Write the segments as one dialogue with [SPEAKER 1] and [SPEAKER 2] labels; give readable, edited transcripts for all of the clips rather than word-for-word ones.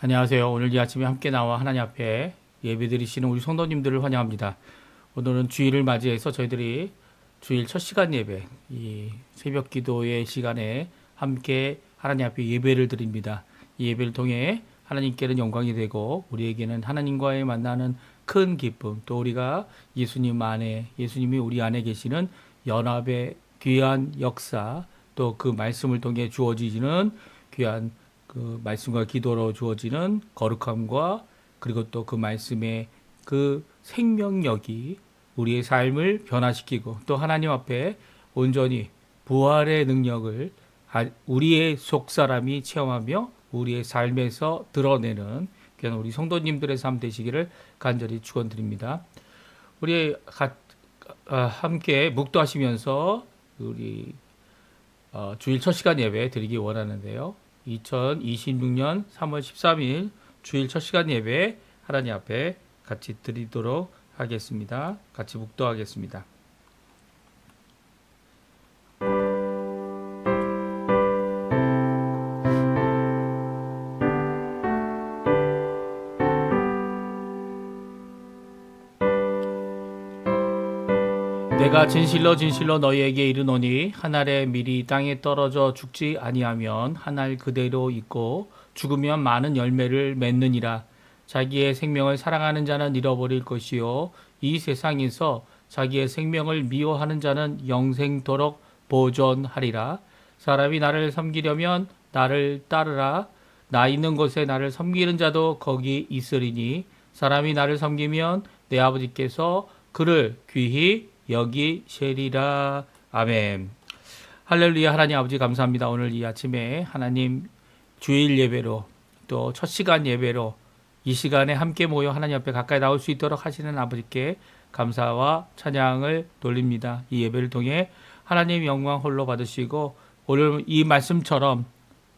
[SPEAKER 1] 안녕하세요. 오늘 이 아침에 함께 나와 하나님 앞에 예배드리시는 우리 성도님들을 환영합니다. 오늘은 주일을 맞이해서 저희들이 주일 첫 시간 예배, 이 새벽 기도의 시간에 함께 하나님 앞에 예배를 드립니다. 이 예배를 통해 하나님께는 영광이 되고 우리에게는 하나님과의 만나는 큰 기쁨, 또 우리가 예수님 안에, 예수님이 우리 안에 계시는 연합의 귀한 역사, 또 그 말씀을 통해 주어지는 귀한 그 말씀과 기도로 주어지는 거룩함과 그리고 또 그 말씀의 그 생명력이 우리의 삶을 변화시키고 또 하나님 앞에 온전히 부활의 능력을 우리의 속 사람이 체험하며 우리의 삶에서 드러내는 그런 우리 성도님들의 삶 되시기를 간절히 축원드립니다. 우리 함께 묵도하시면서 우리 주일 첫 시간 예배 드리기 원하는데요. 2026년 3월 13일 주일 첫 시간 예배 하나님 앞에 같이 드리도록 하겠습니다. 같이 묵도하겠습니다. 내가 진실로 진실로 너희에게 이르노니 한 알의 밀이 땅에 떨어져 죽지 아니하면 한 알 그대로 있고 죽으면 많은 열매를 맺느니라. 자기의 생명을 사랑하는 자는 잃어버릴 것이요 이 세상에서 자기의 생명을 미워하는 자는 영생토록 보존하리라. 사람이 나를 섬기려면 나를 따르라. 나 있는 곳에 나를 섬기는 자도 거기 있으리니 사람이 나를 섬기면 내 아버지께서 그를 귀히 여기시리라. 아멘. 할렐루야. 하나님 아버지 감사합니다. 오늘 이 아침에 하나님 주일 예배로 또 첫 시간 예배로 이 시간에 함께 모여 하나님 앞에 가까이 나올 수 있도록 하시는 아버지께 감사와 찬양을 돌립니다. 이 예배를 통해 하나님 영광 홀로 받으시고 오늘 이 말씀처럼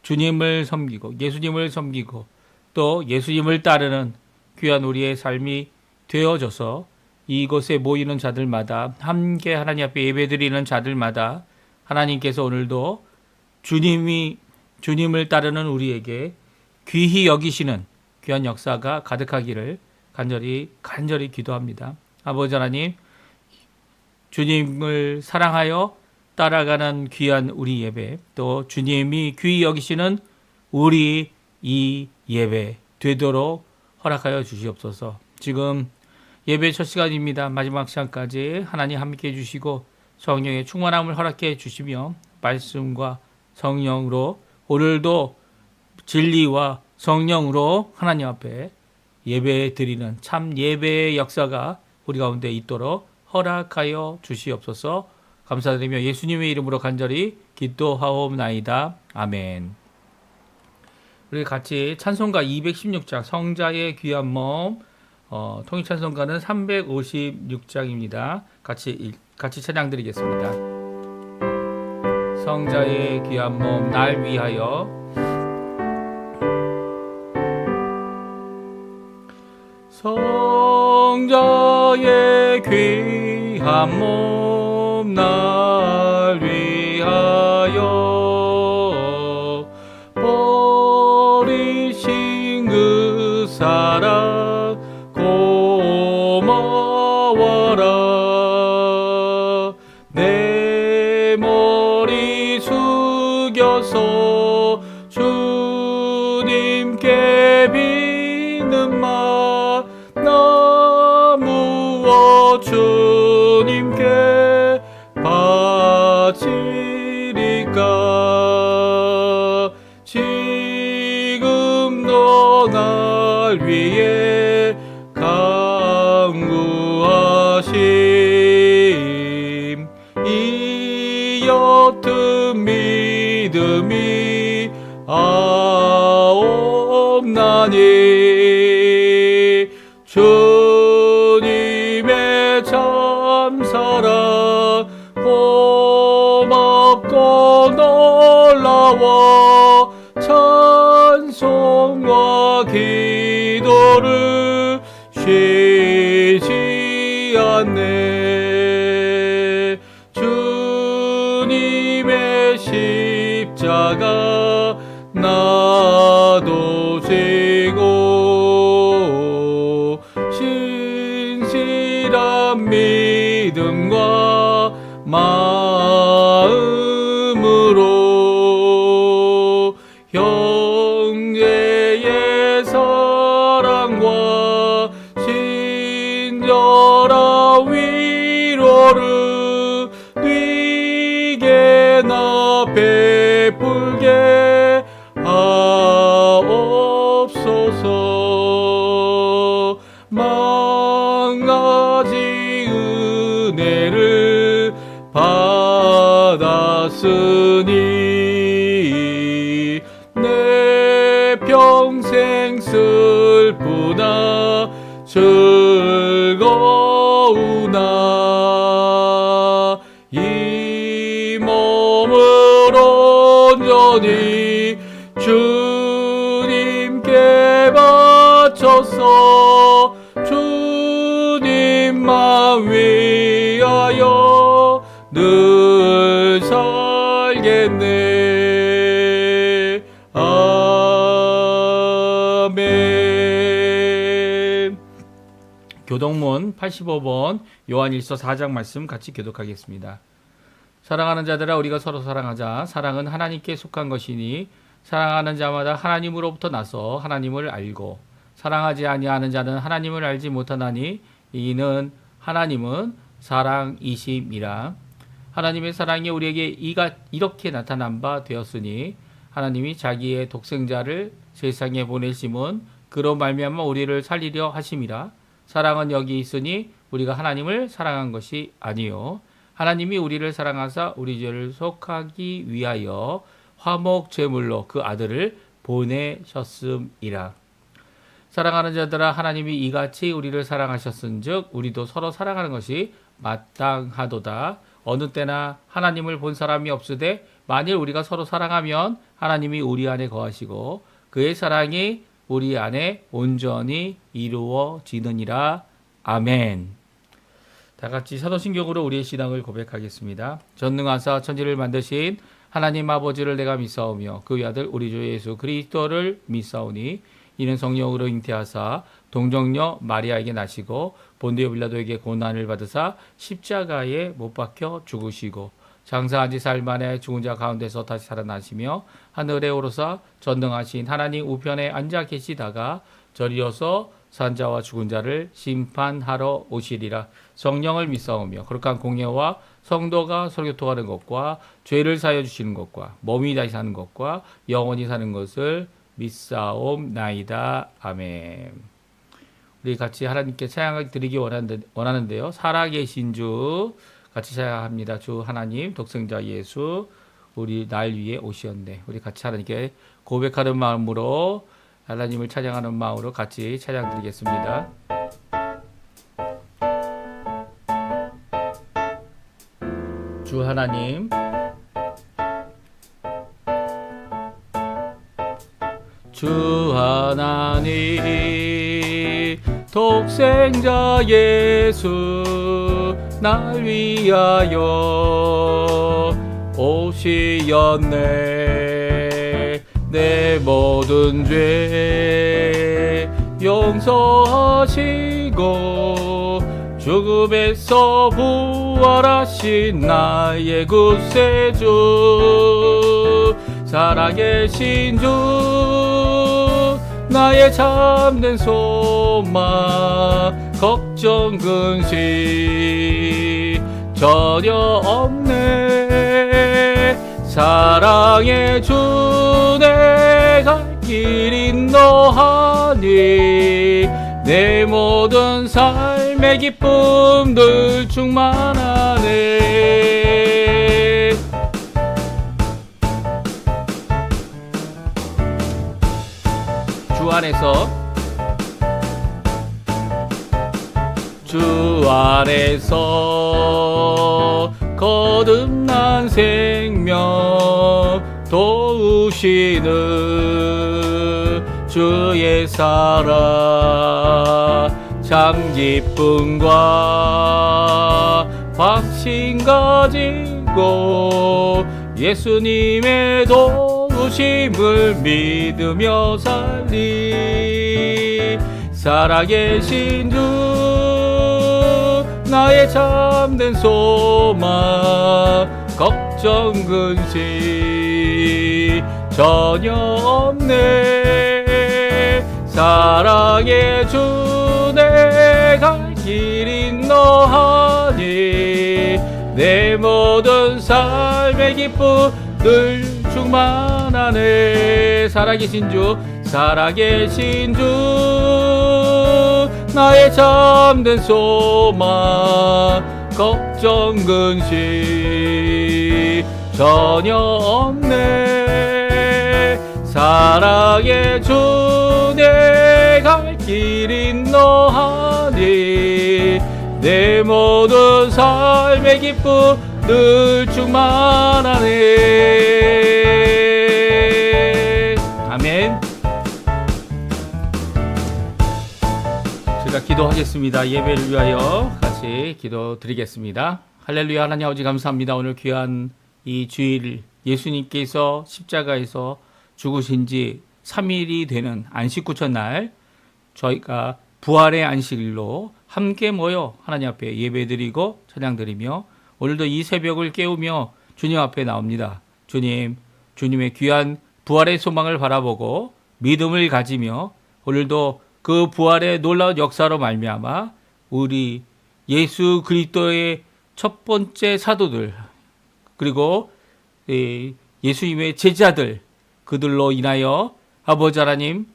[SPEAKER 1] 주님을 섬기고 예수님을 섬기고 또 예수님을 따르는 귀한 우리의 삶이 되어져서 이곳에 모이는 자들마다 함께 하나님 앞에 예배드리는 자들마다 하나님께서 오늘도 주님을 따르는 우리에게 귀히 여기시는 귀한 역사가 가득하기를 간절히 기도합니다. 아버지 하나님, 주님을 사랑하여 따라가는 귀한 우리 예배, 또 주님이 귀히 여기시는 우리 이 예배 되도록 허락하여 주시옵소서. 지금 예배 첫 시간입니다. 마지막 시간까지 하나님 함께 해주시고 성령의 충만함을 허락해 주시며 말씀과 성령으로 오늘도 진리와 성령으로 하나님 앞에 예배 드리는 참 예배의 역사가 우리 가운데 있도록 허락하여 주시옵소서. 감사드리며 예수님의 이름으로 간절히 기도하옵나이다. 아멘. 우리 같이 찬송가 216장 성자의 귀한 몸 통일찬송가는 356장입니다. 같이 찬양 드리겠습니다. 성자의 귀한 몸 날 위하여 성자의 귀한 몸 날 위하여 버리신 그 사랑 고마워라. 내 머리 숙여서 주님께 비는 마 나무어 주님께 바치리까. 지금도 날 위해 강구하심 이 옅은 믿음이 아옵나니 주님의 참사랑 고맙고 놀라워 찬송과 기도를 쉬지 않네. 주님의 십자가 나도 지고 마음으로 형제의 사랑과 친절한 위로를 네게나 베풀게 하옵소서. 만가지 은혜를 받았으니 내 평생 슬프나 즐거우나 이 몸을 온전히 주님께 바쳐서 주님만 위하여 늘 살겠네. 아멘. 교동문 85번 요한일서 4장 말씀 같이 교독하겠습니다. 사랑하는 자들아, 우리가 서로 사랑하자. 사랑은 하나님께 속한 것이니 사랑하는 자마다 하나님으로부터 나서 하나님을 알고, 사랑하지 아니하는 자는 하나님을 알지 못하나니 이는 하나님은 사랑이심이라. 하나님의 사랑이 우리에게 이렇게 나타난 바 되었으니 하나님이 자기의 독생자를 세상에 보내심은 그로 말미암아 우리를 살리려 하심이라. 사랑은 여기 있으니 우리가 하나님을 사랑한 것이 아니요 하나님이 우리를 사랑하사 우리 죄를 속하기 위하여 화목 제물로 그 아들을 보내셨음이라. 사랑하는 자들아, 하나님이 이같이 우리를 사랑하셨은즉 우리도 서로 사랑하는 것이 마땅하도다. 어느 때나 하나님을 본 사람이 없으되 만일 우리가 서로 사랑하면 하나님이 우리 안에 거하시고 그의 사랑이 우리 안에 온전히 이루어지느니라. 아멘. 다 같이 사도신경으로 우리의 신앙을 고백하겠습니다. 전능하사 천지를 만드신 하나님 아버지를 내가 믿사오며 그 아들 우리 주 예수 그리스도를 믿사오니 이는 성령으로 잉태하사 동정녀 마리아에게 나시고 본디오 빌라도에게 고난을 받으사 십자가에 못 박혀 죽으시고 장사한 지 사흘 만에 죽은 자 가운데서 다시 살아나시며 하늘에 오르사 전능하신 하나님 우편에 앉아 계시다가 저리어서 산자와 죽은 자를 심판하러 오시리라. 성령을 믿사오며 거룩한 공예와 성도가 설교통하는 것과 죄를 사하여 주시는 것과 몸이 다시 사는 것과 영원히 사는 것을 믿사옵나이다. 아멘. 우리 같이 하나님께 찬양을 드리기 원하는데요. 살아계신 주 같이 찬양합니다. 주 하나님 독생자 예수 우리 날 위에 오시었네. 우리 같이 하나님께 고백하는 마음으로 하나님을 찬양하는 마음으로 같이 찬양 드리겠습니다. 주 하나님 주 하나님 독생자 예수 날 위하여 오시었네. 내 모든 죄 용서하시고 죽음에서 부활하신 나의 구세주 살아계신 주 나의 참된 소망 걱정 근심 전혀 없네. 사랑의 주 내 갈 길 인도하니 내 모든 삶의 기쁨들 충만하네. 주 안에서 거듭난 생명 도우시는 주의 사랑 참 기쁨과 확신 가지고 예수님의 도우심을 믿으며 살리 살아계신 주 나의 참된 소망 걱정 근심 전혀 없네. 사랑의 주 내 갈 길인 너하니 내 모든 삶의 기쁨 늘 충만하네. 살아계신 주 살아계신 주 나의 참된 소망 걱정 근심 전혀 없네. 사랑의 주 내 갈 길인 너하니 내 모든 삶의 기쁨 늘 충만하네. 아멘. 제가 기도하겠습니다. 예배를 위하여 같이 기도드리겠습니다. 할렐루야. 하나님 아버지 감사합니다. 오늘 귀한 이 주일 예수님께서 십자가에서 죽으신 지 3일이 되는 안식 구천날 저희가 부활의 안식일로 함께 모여 하나님 앞에 예배드리고 찬양드리며 오늘도 이 새벽을 깨우며 주님 앞에 나옵니다. 주님, 주님의 귀한 부활의 소망을 바라보고 믿음을 가지며 오늘도 그 부활의 놀라운 역사로 말미암아 우리 예수 그리스도의 첫 번째 사도들 그리고 예수님의 제자들 그들로 인하여 아버지 하나님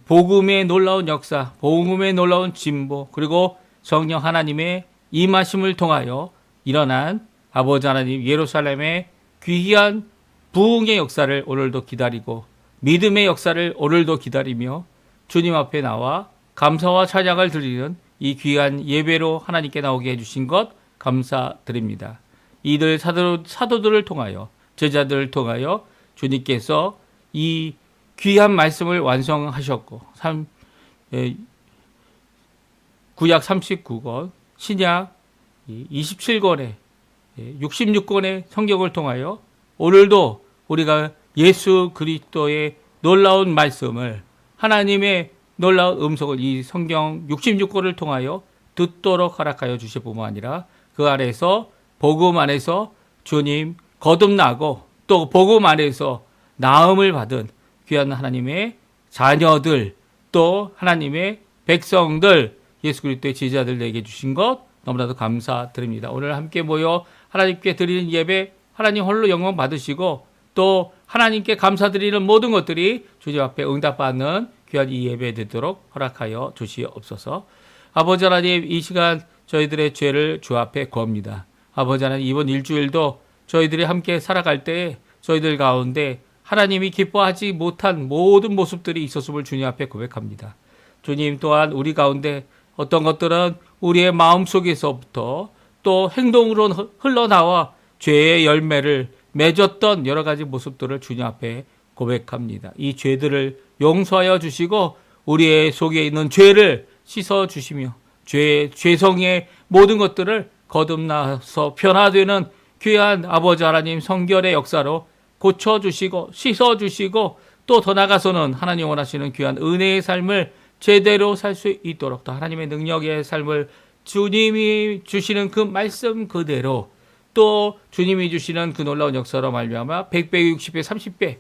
[SPEAKER 1] 복음의 놀라운 역사, 복음의 놀라운 진보 그리고 성령 하나님의 임하심을 통하여 일어난 아버지 하나님 예루살렘의 귀한 부흥의 역사를 오늘도 기다리고 믿음의 역사를 오늘도 기다리며 주님 앞에 나와 감사와 찬양을 드리는 이 귀한 예배로 하나님께 나오게 해주신 것 감사드립니다. 이들 사도들을 통하여 제자들을 통하여 주님께서 이 귀한 말씀을 완성하셨고 구약 39권 신약 27권에 66권의 성경을 통하여 오늘도 우리가 예수 그리스도의 놀라운 말씀을 하나님의 놀라운 음성을 이 성경 66권을 통하여 듣도록 허락하여 주실 뿐만 아니라 그 안에서 복음 안에서 주님 거듭나고 또 복음 안에서 나음을 받은 귀한 하나님의 자녀들 또 하나님의 백성들 예수 그리스도의 제자들 내게 주신 것 너무나도 감사드립니다. 오늘 함께 모여 하나님께 드리는 예배 하나님 홀로 영광 받으시고 또 하나님께 감사드리는 모든 것들이 주님 앞에 응답받는 귀한 이 예배 되도록 허락하여 주시옵소서. 아버지 하나님 이 시간 저희들의 죄를 주 앞에 구합니다. 아버지 하나님 이번 일주일도 저희들이 함께 살아갈 때 저희들 가운데 하나님이 기뻐하지 못한 모든 모습들이 있었음을 주님 앞에 고백합니다. 주님 또한 우리 가운데 어떤 것들은 우리의 마음속에서부터 또 행동으로 흘러나와 죄의 열매를 맺었던 여러 가지 모습들을 주님 앞에 고백합니다. 이 죄들을 용서하여 주시고 우리의 속에 있는 죄를 씻어 주시며 죄성의 모든 것들을 거듭나서 변화되는 귀한 아버지 하나님 성결의 역사로 고쳐주시고 씻어주시고 또 더 나아가서는 하나님 원하시는 귀한 은혜의 삶을 제대로 살 수 있도록 또 하나님의 능력의 삶을 주님이 주시는 그 말씀 그대로 또 주님이 주시는 그 놀라운 역사로 말미암아 100배, 60배, 30배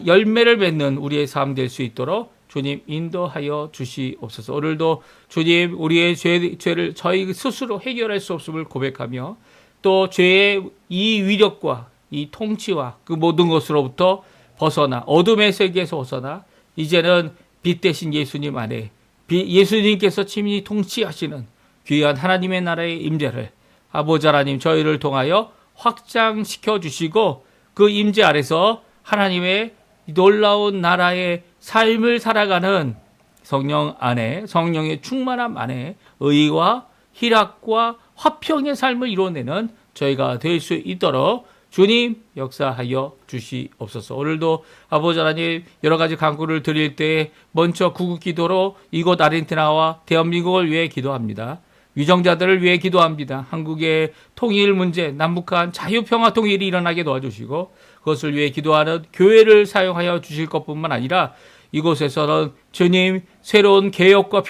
[SPEAKER 1] 열매를 맺는 우리의 삶 될 수 있도록 주님 인도하여 주시옵소서. 오늘도 주님 우리의 죄를 저희 스스로 해결할 수 없음을 고백하며 또 죄의 이 위력과 이 통치와 그 모든 것으로부터 벗어나 어둠의 세계에서 벗어나 이제는 빛 대신 예수님 안에 예수님께서 친히 통치하시는 귀한 하나님의 나라의 임재를 아버지 하나님 저희를 통하여 확장시켜 주시고 그 임재 아래서 하나님의 놀라운 나라의 삶을 살아가는 성령 안에 성령의 충만함 안에 의와 희락과 화평의 삶을 이뤄내는 저희가 될 수 있도록 주님 역사하여 주시옵소서. 오늘도 아버지 하나님 여러 가지 간구를 드릴 때 먼저 구국 기도로 이곳 아르헨티나와 대한민국을 위해 기도합니다. 위정자들을 위해 기도합니다. 한국의 통일 문제, 남북한 자유평화 통일이 일어나게 도와주시고 그것을 위해 기도하는 교회를 사용하여 주실 것뿐만 아니라 이곳에서는 주님 새로운 개혁과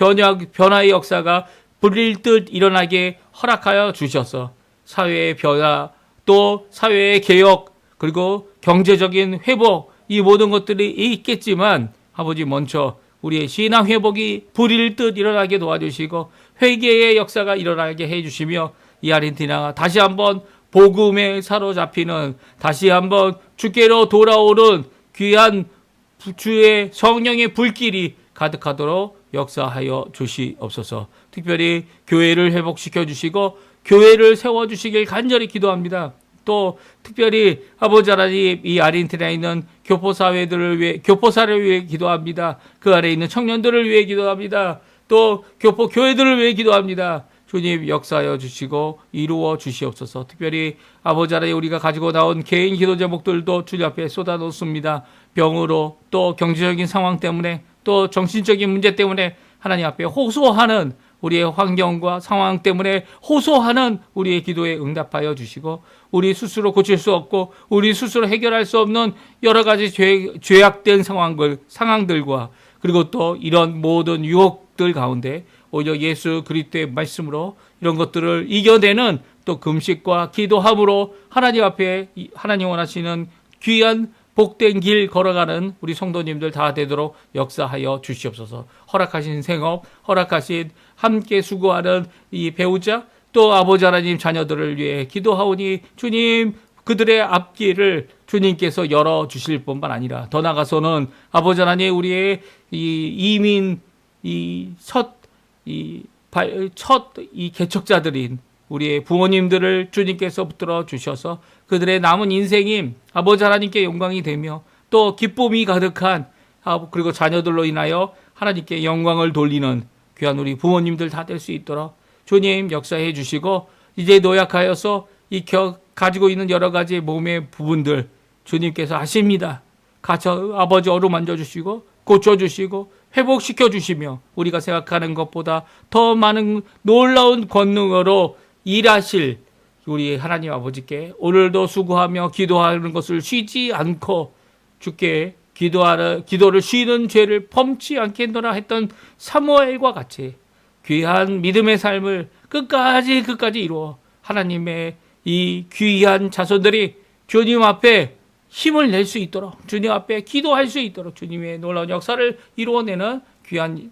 [SPEAKER 1] 변화의 역사가 불일 듯 일어나게 허락하여 주셔서 사회의 변화, 또 사회의 개혁, 그리고 경제적인 회복, 이 모든 것들이 있겠지만 아버지 먼저 우리의 신앙 회복이 불일 듯 일어나게 도와주시고 회개의 역사가 일어나게 해주시며 이 아르헨티나가 다시 한번 복음에 사로잡히는, 다시 한번 주께로 돌아오는 귀한 주의 성령의 불길이 가득하도록 역사하여 주시옵소서. 특별히 교회를 회복시켜 주시고 교회를 세워주시길 간절히 기도합니다. 또 특별히 아버지 하나님, 이 아르헨티나에 있는 교포사회들을 위해, 교포사를 위해 기도합니다. 그 아래에 있는 청년들을 위해 기도합니다. 또 교포 교회들을 위해 기도합니다. 주님 역사하여 주시고 이루어 주시옵소서. 특별히 아버지 하나님, 우리가 가지고 나온 개인 기도 제목들도 주님 앞에 쏟아놓습니다. 병으로, 또 경제적인 상황 때문에, 또 정신적인 문제 때문에 하나님 앞에 호소하는 우리의 환경과 상황 때문에 호소하는 우리의 기도에 응답하여 주시고, 우리 스스로 고칠 수 없고 우리 스스로 해결할 수 없는 여러 가지 죄악된 상황들과, 그리고 또 이런 모든 유혹들 가운데 오히려 예수 그리스도의 말씀으로 이런 것들을 이겨내는 또 금식과 기도함으로 하나님 앞에 하나님 원하시는 귀한 복된 길 걸어가는 우리 성도님들 다 되도록 역사하여 주시옵소서. 허락하신 생업, 허락하신 함께 수고하는 이 배우자, 또 아버지 하나님 자녀들을 위해 기도하오니 주님 그들의 앞길을 주님께서 열어주실 뿐만 아니라 더 나아가서는 아버지 하나님, 우리의 이 이민, 첫 개척자들인 우리의 부모님들을 주님께서 붙들어 주셔서 그들의 남은 인생이 아버지 하나님께 영광이 되며 또 기쁨이 가득한, 그리고 자녀들로 인하여 하나님께 영광을 돌리는 귀한 우리 부모님들 다 될 수 있도록 주님 역사해 주시고, 이제 노약하여서 가지고 있는 여러 가지 몸의 부분들 주님께서 아십니다. 아버지 어루만져 주시고 고쳐주시고 회복시켜 주시며 우리가 생각하는 것보다 더 많은 놀라운 권능으로 일하실 우리 하나님 아버지께 오늘도 수고하며 기도하는 것을 쉬지 않고 주께 기도를 쉬는 죄를 범치 않겠노라 했던 사무엘과 같이 귀한 믿음의 삶을 끝까지 이루어 하나님의 이 귀한 자손들이 주님 앞에 힘을 낼 수 있도록, 주님 앞에 기도할 수 있도록 주님의 놀라운 역사를 이루어내는 귀한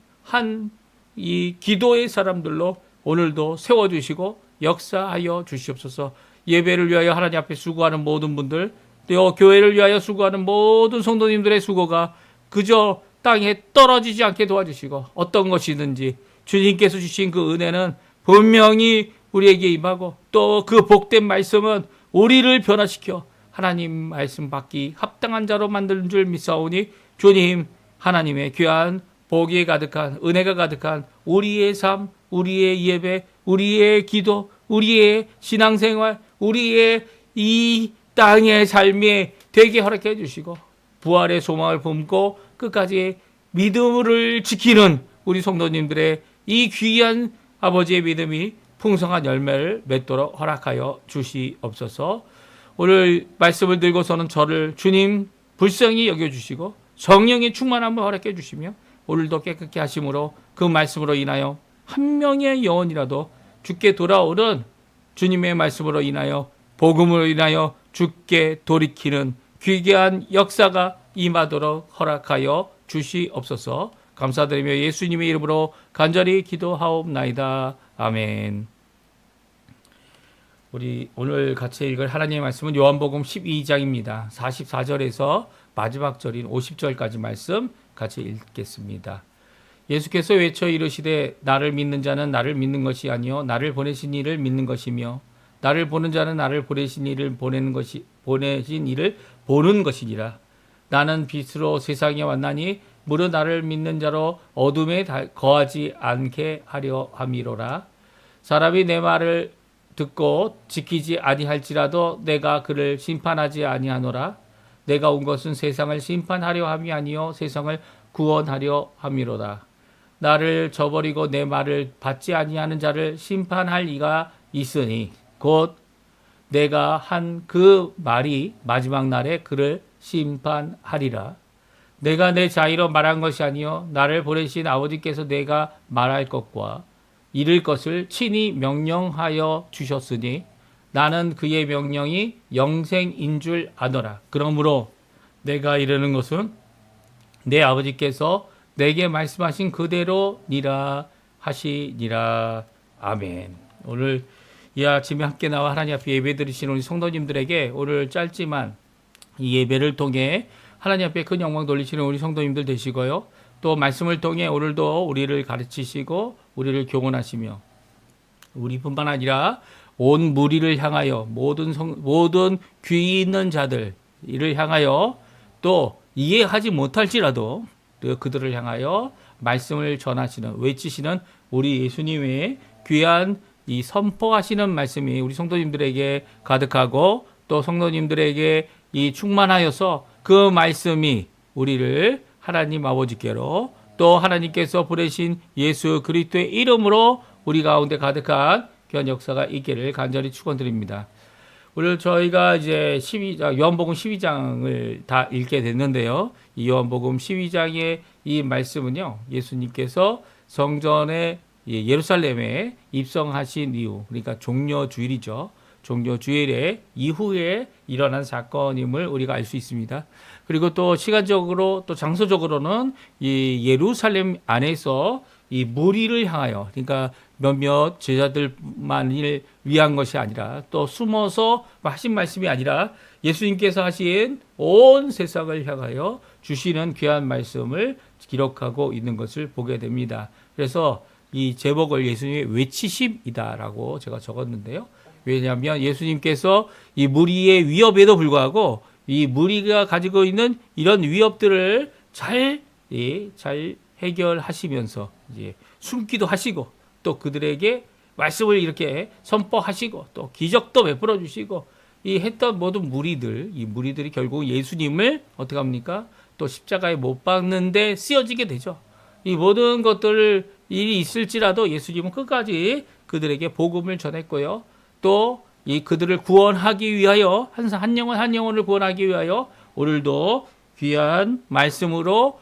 [SPEAKER 1] 이 기도의 사람들로 오늘도 세워주시고 역사하여 주시옵소서. 예배를 위하여 하나님 앞에 수고하는 모든 분들, 또 교회를 위하여 수고하는 모든 성도님들의 수고가 그저 땅에 떨어지지 않게 도와주시고, 어떤 것이든지 주님께서 주신 그 은혜는 분명히 우리에게 임하고, 또 그 복된 말씀은 우리를 변화시켜 하나님 말씀 받기 합당한 자로 만드는 줄 믿사오니 주님 하나님의 귀한 복이 가득한, 은혜가 가득한 우리의 삶, 우리의 예배, 우리의 기도, 우리의 신앙생활, 우리의 이 땅의 삶에 되게 허락해 주시고 부활의 소망을 품고 끝까지 믿음을 지키는 우리 성도님들의 이 귀한 아버지의 믿음이 풍성한 열매를 맺도록 허락하여 주시옵소서. 오늘 말씀을 들고서는 저를 주님 불쌍히 여겨주시고 성령의 충만함을 허락해 주시며 오늘도 깨끗게 하심으로 그 말씀으로 인하여 한 명의 영혼이라도 주께 돌아오는 주님의 말씀으로 인하여, 복음으로 인하여 주께 돌이키는 귀한 역사가 임하도록 허락하여 주시옵소서. 감사드리며 예수님의 이름으로 간절히 기도하옵나이다. 아멘. 우리 오늘 같이 읽을 하나님의 말씀은 요한복음 12장입니다. 44절에서 마지막 절인 50절까지 말씀 같이 읽겠습니다. 예수께서 외쳐 이르시되 나를 믿는 자는 나를 믿는 것이 아니요 나를 보내신 이를 믿는 것이며 나를 보는 자는 나를 보내신 이를 보내신 이를 보는 것이니라. 나는 빛으로 세상에 왔나니 무릇 나를 믿는 자로 어둠에 거하지 않게 하려 함이로라. 사람이 내 말을 듣고 지키지 아니할지라도 내가 그를 심판하지 아니하노라. 내가 온 것은 세상을 심판하려 함이 아니요 세상을 구원하려 함이로다. 나를 저버리고 내 말을 받지 아니하는 자를 심판할 이가 있으니 곧 내가 한 그 말이 마지막 날에 그를 심판하리라. 내가 내 자의로 말한 것이 아니요 나를 보내신 아버지께서 내가 말할 것과 이를 것을 친히 명령하여 주셨으니 나는 그의 명령이 영생인 줄 아노라. 그러므로 내가 이르는 것은 내 아버지께서 내게 말씀하신 그대로니라 하시니라. 아멘. 오늘 이 아침에 함께 나와 하나님 앞에 예배드리시는 우리 성도님들에게 오늘 짧지만 이 예배를 통해 하나님 앞에 큰 영광 돌리시는 우리 성도님들 되시고요. 또 말씀을 통해 오늘도 우리를 가르치시고 우리를 교훈하시며 우리뿐만 아니라 온 무리를 향하여 모든 귀 있는 자들 이를 향하여 또 이해하지 못할지라도 그들을 향하여 말씀을 전하시는 외치시는 우리 예수님의 귀한 이 선포하시는 말씀이 우리 성도님들에게 가득하고 또 성도님들에게 이 충만하여서 그 말씀이 우리를 하나님 아버지께로 또 하나님께서 보내신 예수 그리스도의 이름으로 우리 가운데 가득한 귀한 역사가 있기를 간절히 축원드립니다. 오늘 저희가 이제 요한복음 12장을 다 읽게 됐는데요. 이 요한복음 12장의 이 말씀은요, 예수님께서 성전에 예루살렘에 입성하신 이후, 그러니까 종려주일이죠. 종려주일의 이후에 일어난 사건임을 우리가 알 수 있습니다. 그리고 또 시간적으로 또 장소적으로는 이 예루살렘 안에서 이 무리를 향하여, 그러니까 몇몇 제자들만을 위한 것이 아니라 또 숨어서 하신 말씀이 아니라 예수님께서 하신 온 세상을 향하여 주시는 귀한 말씀을 기록하고 있는 것을 보게 됩니다. 그래서 이 제목을 예수님의 외치심이다라고 제가 적었는데요. 왜냐하면 예수님께서 이 무리의 위협에도 불구하고 이 무리가 가지고 있는 이런 위협들을 잘 해결하시면서 이제 숨기도 하시고 또 그들에게 말씀을 이렇게 선포하시고 또 기적도 베풀어 주시고 이 했던 모든 이 무리들이 결국 예수님을 어떻게 합니까? 또 십자가에 못 박는데 쓰여지게 되죠. 이 모든 것들 일이 있을지라도 예수님은 끝까지 그들에게 복음을 전했고요. 또 이 그들을 구원하기 위하여 한 영혼을 구원하기 위하여 오늘도 귀한 말씀으로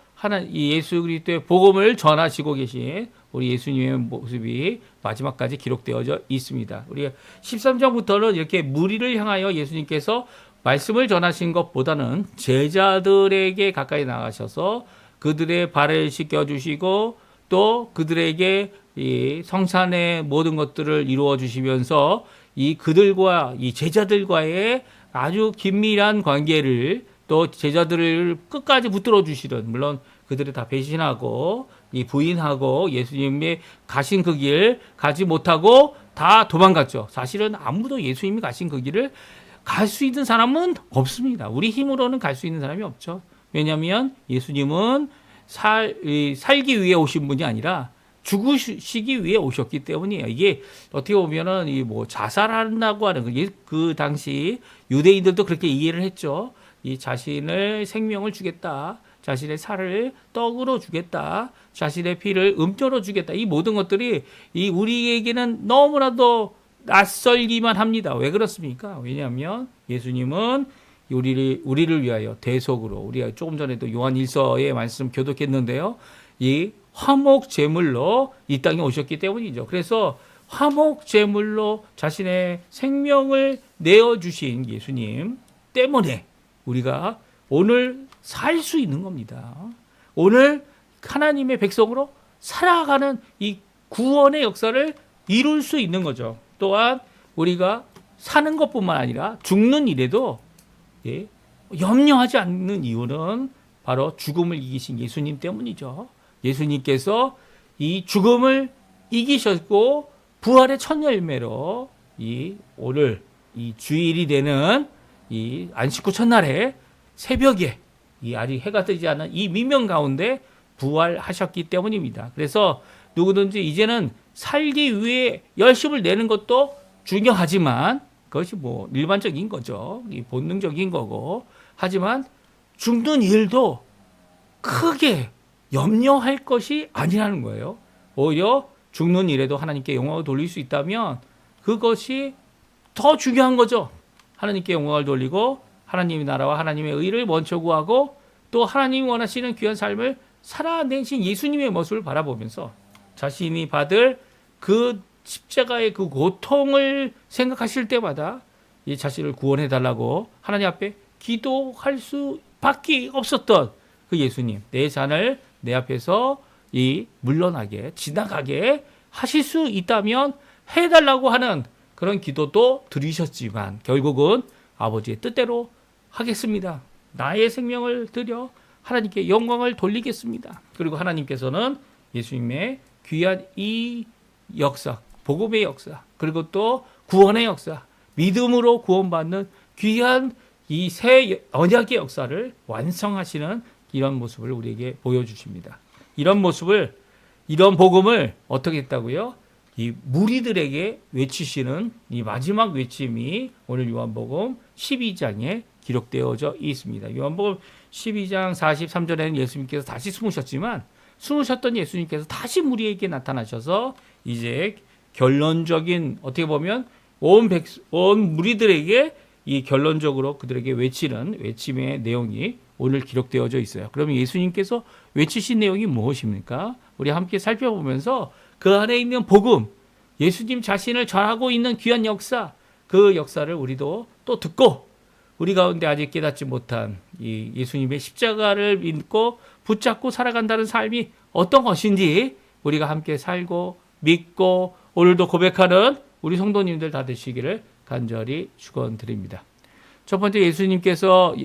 [SPEAKER 1] 이 예수 그리스도의 복음을 전하시고 계신 우리 예수님의 모습이 마지막까지 기록되어져 있습니다. 우리 13장부터는 이렇게 무리를 향하여 예수님께서 말씀을 전하신 것보다는 제자들에게 가까이 나가셔서 그들의 발을 씻겨주시고 또 그들에게 이 성산의 모든 것들을 이루어 주시면서 이 그들과 이 제자들과의 아주 긴밀한 관계를 또 제자들을 끝까지 붙들어 주시던, 물론 그들이 다 배신하고 이 부인하고 예수님의 가신 그 길 가지 못하고 다 도망갔죠. 사실은 아무도 예수님이 가신 그 길을 갈 수 있는 사람은 없습니다. 우리 힘으로는 갈 수 있는 사람이 없죠. 왜냐하면 예수님은 살기 위해 오신 분이 아니라 죽으시기 위해 오셨기 때문이에요. 이게 어떻게 보면은 이 뭐 자살한다고 하는 그 당시 유대인들도 그렇게 이해를 했죠. 이 자신의 생명을 주겠다, 자신의 살을 떡으로 주겠다, 자신의 피를 음료로 주겠다. 이 모든 것들이 이 우리에게는 너무나도 낯설기만 합니다. 왜 그렇습니까? 왜냐하면 예수님은 우리를 위하여 대속으로, 우리가 조금 전에도 요한 1서의 말씀 교독했는데요. 이 화목 제물로 이 땅에 오셨기 때문이죠. 그래서 화목 제물로 자신의 생명을 내어주신 예수님 때문에 우리가 오늘 살 수 있는 겁니다. 오늘 하나님의 백성으로 살아가는 이 구원의 역사를 이룰 수 있는 거죠. 또한 우리가 사는 것뿐만 아니라 죽는 일에도 염려하지 않는 이유는 바로 죽음을 이기신 예수님 때문이죠. 예수님께서 이 죽음을 이기셨고 부활의 첫 열매로 오늘 이 주일이 되는 이 안식 후 첫날에 새벽에 아직 해가 뜨지 않은 이 미명 가운데 부활하셨기 때문입니다. 그래서 누구든지 이제는 살기 위해 열심을 내는 것도 중요하지만 그것이 뭐 일반적인 거죠. 본능적인 거고. 하지만 죽는 일도 크게 염려할 것이 아니라는 거예요. 오히려 죽는 일에도 하나님께 영광을 돌릴 수 있다면 그것이 더 중요한 거죠. 하나님께 영광을 돌리고 하나님의 나라와 하나님의 의를 먼저 구하고 또 하나님이 원하시는 귀한 삶을 살아내신 예수님의 모습을 바라보면서 자신이 받을 그 십자가의 그 고통을 생각하실 때마다 이 자신을 구원해 달라고 하나님 앞에 기도할 수밖에 없었던 그 예수님, 내 잔을 내 앞에서 이 물러나게 지나가게 하실 수 있다면 해달라고 하는 그런 기도도 드리셨지만 결국은 아버지의 뜻대로 하겠습니다. 나의 생명을 드려 하나님께 영광을 돌리겠습니다. 그리고 하나님께서는 예수님의 귀한 이 역사, 복음의 역사, 그리고 또 구원의 역사, 믿음으로 구원받는 귀한 이 새 언약의 역사를 완성하시는 이런 모습을 우리에게 보여주십니다. 이런 모습을, 이런 복음을 어떻게 했다고요? 이 무리들에게 외치시는 이 마지막 외침이 오늘 요한복음 12장에 기록되어져 있습니다. 요한복음 12장 43절에는 예수님께서 다시 숨으셨지만 숨으셨던 예수님께서 다시 무리에게 나타나셔서 이제 결론적인, 어떻게 보면 온 무리들에게 이 결론적으로 그들에게 외치는 외침의 내용이 오늘 기록되어져 있어요. 그러면 예수님께서 외치신 내용이 무엇입니까? 우리 함께 살펴보면서 그 안에 있는 복음, 예수님 자신을 전하고 있는 귀한 역사, 그 역사를 우리도 또 듣고 우리 가운데 아직 깨닫지 못한 이 예수님의 십자가를 믿고 붙잡고 살아간다는 삶이 어떤 것인지 우리가 함께 살고 믿고 오늘도 고백하는 우리 성도님들 다 되시기를 간절히 축원드립니다. 첫 번째, 예수님께서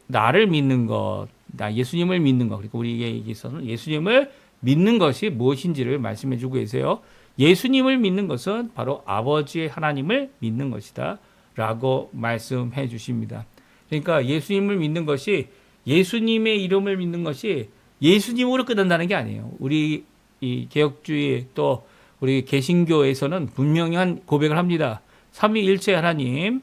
[SPEAKER 1] 나를 믿는 것, 예수님을 믿는 것, 그리고 우리에게서는 예수님을 믿는 것이 무엇인지를 말씀해 주고 계세요. 예수님을 믿는 것은 바로 아버지의 하나님을 믿는 것이다 라고 말씀해 주십니다. 그러니까 예수님을 믿는 것이, 예수님의 이름을 믿는 것이 예수님으로 끝난다는 게 아니에요. 우리 이 개혁주의 또 우리 개신교에서는 분명한 고백을 합니다. 삼위일체 하나님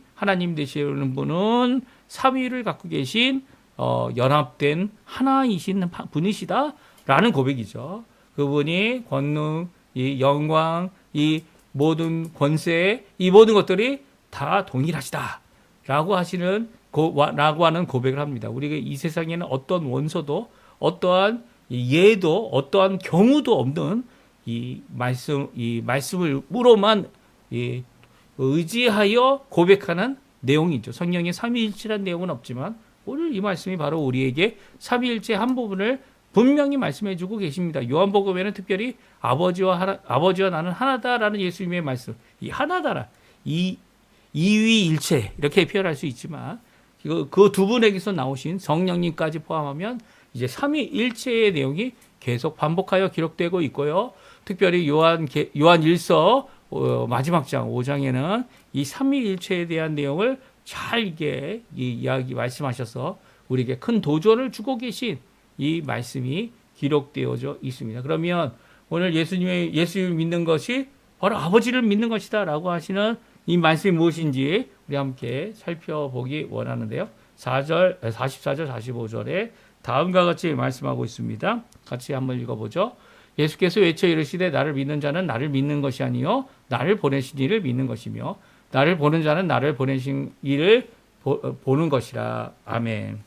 [SPEAKER 1] 되시는 분은 삼위를 갖고 계신 연합된 하나이신 분이시다라는 고백이죠. 그분이 권능, 이 영광, 이 모든 권세, 이 모든 것들이 다 동일하시다라고 하는 고백을 합니다. 우리가 이 세상에는 어떤 원소도, 어떠한 예도, 어떠한 경우도 없는 이 말씀으로만 의지하여 고백하는 내용이죠. 성경에 삼위일체라는 내용은 없지만 오늘 이 말씀이 바로 우리에게 삼위일체 한 부분을 분명히 말씀해 주고 계십니다. 요한복음에는 특별히 아버지와 나는 하나다라는 예수님의 말씀, 이 하나다라, 이위일체 이렇게 표현할 수 있지만 그 두 분에게서 나오신 성령님까지 포함하면 이제 삼위일체의 내용이 계속 반복하여 기록되고 있고요. 특별히 요한 1서 마지막 장 5장에는 이 삼위일체에 대한 내용을 잘 이게 이야기 말씀하셔서 우리에게 큰 도전을 주고 계신 이 말씀이 기록되어져 있습니다. 그러면 오늘 예수님을 믿는 것이 바로 아버지를 믿는 것이다라고 하시는 이 말씀이 무엇인지 우리 함께 살펴보기 원하는데요. 44절, 45절에 다음과 같이 말씀하고 있습니다. 같이 한번 읽어보죠. 예수께서 외쳐 이르시되 나를 믿는 자는 나를 믿는 것이 아니요 나를 보내신 이를 믿는 것이며 나를 보는 자는 나를 보내신 이를 보는 것이라. 아멘.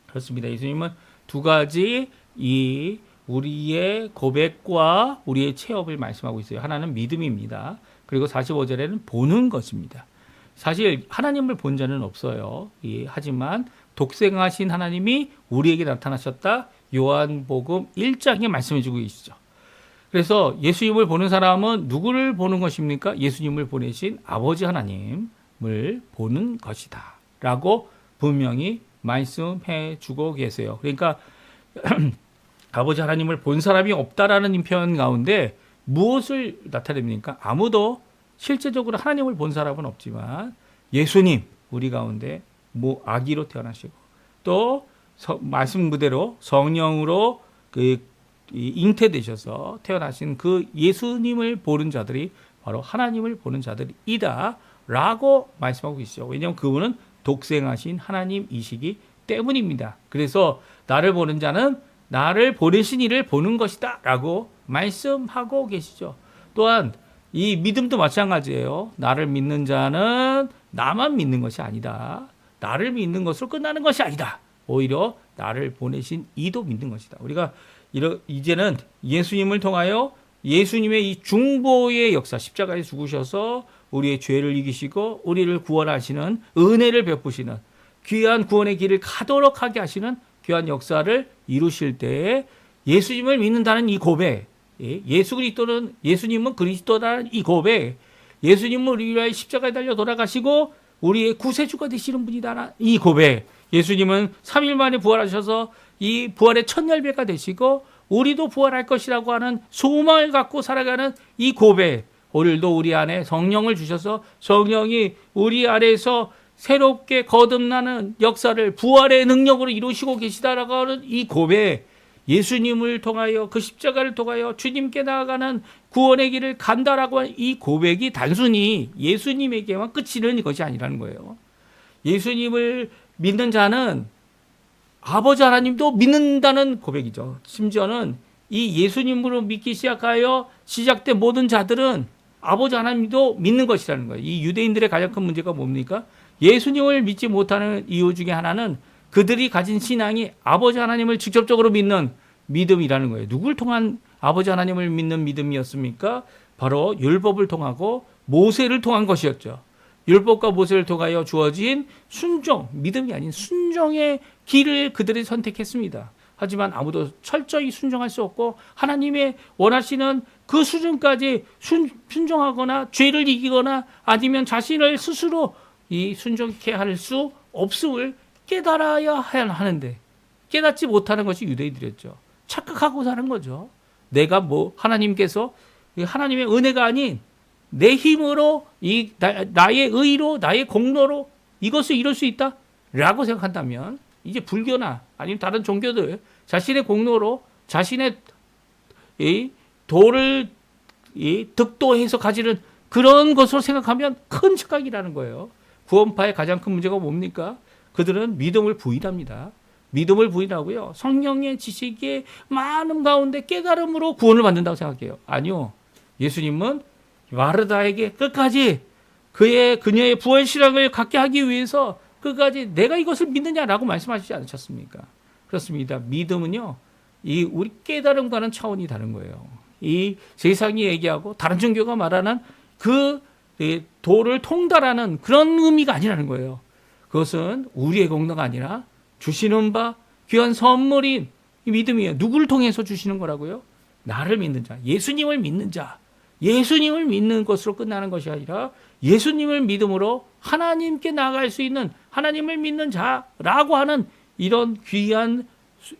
[SPEAKER 1] 그렇습니다. 예수님은 두 가지 이 우리의 고백과 우리의 체험을 말씀하고 있어요. 하나는 믿음입니다. 그리고 45절에는 보는 것입니다. 사실 하나님을 본 자는 없어요. 하지만 독생하신 하나님이 우리에게 나타나셨다. 요한복음 1장에 말씀해 주고 계시죠. 그래서 예수님을 보는 사람은 누구를 보는 것입니까? 예수님을 보내신 아버지 하나님을 보는 것이다 라고 분명히 말씀해 주고 계세요. 그러니까 아버지 하나님을 본 사람이 없다라는 표현 가운데 무엇을 나타냅니까? 아무도 실제적으로 하나님을 본 사람은 없지만 예수님 우리 가운데 아기로 태어나시고 또 말씀 그대로 성령으로 잉태되셔서 태어나신 그 예수님을 보는 자들이 바로 하나님을 보는 자들이다 라고 말씀하고 계시죠. 왜냐하면 그분은 독생하신 하나님이시기 때문입니다. 그래서 나를 보는 자는 나를 보내신 이를 보는 것이다 라고 말씀하고 계시죠. 또한 이 믿음도 마찬가지예요. 나를 믿는 자는 나만 믿는 것이 아니다. 나를 믿는 것으로 끝나는 것이 아니다. 오히려 나를 보내신 이도 믿는 것이다. 우리가 이제는 예수님을 통하여 예수님의 이 중보의 역사, 십자가에 죽으셔서 우리의 죄를 이기시고 우리를 구원하시는 은혜를 베푸시는 귀한 구원의 길을 가도록 하게 하시는 귀한 역사를 이루실 때에 예수님을 믿는다는 이 고백, 예수님은 그리스도라는 이 고백, 예수님은 우리를 위하여 십자가에 달려 돌아가시고 우리의 구세주가 되시는 분이다라는 이 고백, 예수님은 3일 만에 부활하셔서 이 부활의 첫 열매가 되시고 우리도 부활할 것이라고 하는 소망을 갖고 살아가는 이 고백, 오늘도 우리 안에 성령을 주셔서 성령이 우리 안에서 새롭게 거듭나는 역사를 부활의 능력으로 이루시고 계시다라고 하는 이 고백, 예수님을 통하여 그 십자가를 통하여 주님께 나아가는 구원의 길을 간다라고 하는 이 고백이 단순히 예수님에게만 끝이는 것이 아니라는 거예요. 예수님을 믿는 자는 아버지 하나님도 믿는다는 고백이죠. 심지어는 이 예수님으로 믿기 시작하여 시작된 모든 자들은 아버지 하나님도 믿는 것이라는 거예요. 이 유대인들의 가장 큰 문제가 뭡니까? 예수님을 믿지 못하는 이유 중에 하나는 그들이 가진 신앙이 아버지 하나님을 직접적으로 믿는 믿음이라는 거예요. 누굴 통한 아버지 하나님을 믿는 믿음이었습니까? 바로 율법을 통하고 모세를 통한 것이었죠. 율법과 모세를 통하여 주어진 순종, 믿음이 아닌 순종의 길을 그들이 선택했습니다. 하지만 아무도 철저히 순종할 수 없고 하나님의 원하시는 그 수준까지 순종하거나 죄를 이기거나 아니면 자신을 스스로 이 순종케 할 수 없음을 깨달아야 하는데 깨닫지 못하는 것이 유대인들이었죠. 착각하고 사는 거죠. 내가 하나님께서 하나님의 은혜가 아닌 내 힘으로 나의 의로 나의 공로로 이것을 이룰 수 있다라고 생각한다면 이제 불교나 아니면 다른 종교들 자신의 공로로 자신의 도를 득도해서 가지는 그런 것으로 생각하면 큰 착각이라는 거예요. 구원파의 가장 큰 문제가 뭡니까? 그들은 믿음을 부인합니다. 믿음을 부인하고요. 성령의 지식의 많은 가운데 깨달음으로 구원을 받는다고 생각해요. 아니요. 예수님은 마르다에게 끝까지 그녀의 부활 신앙을 갖게 하기 위해서 끝까지 내가 이것을 믿느냐라고 말씀하시지 않으셨습니까? 그렇습니다. 믿음은요, 우리 깨달음과는 차원이 다른 거예요. 이 세상이 얘기하고 다른 종교가 말하는 그 도를 통달하는 그런 의미가 아니라는 거예요. 그것은 우리의 공로가 아니라 주시는 바 귀한 선물인 이 믿음이에요. 누구를 통해서 주시는 거라고요? 나를 믿는 자, 예수님을 믿는 자, 예수님을 믿는 것으로 끝나는 것이 아니라 예수님을 믿음으로 하나님께 나아갈 수 있는 하나님을 믿는 자라고 하는 이런 귀한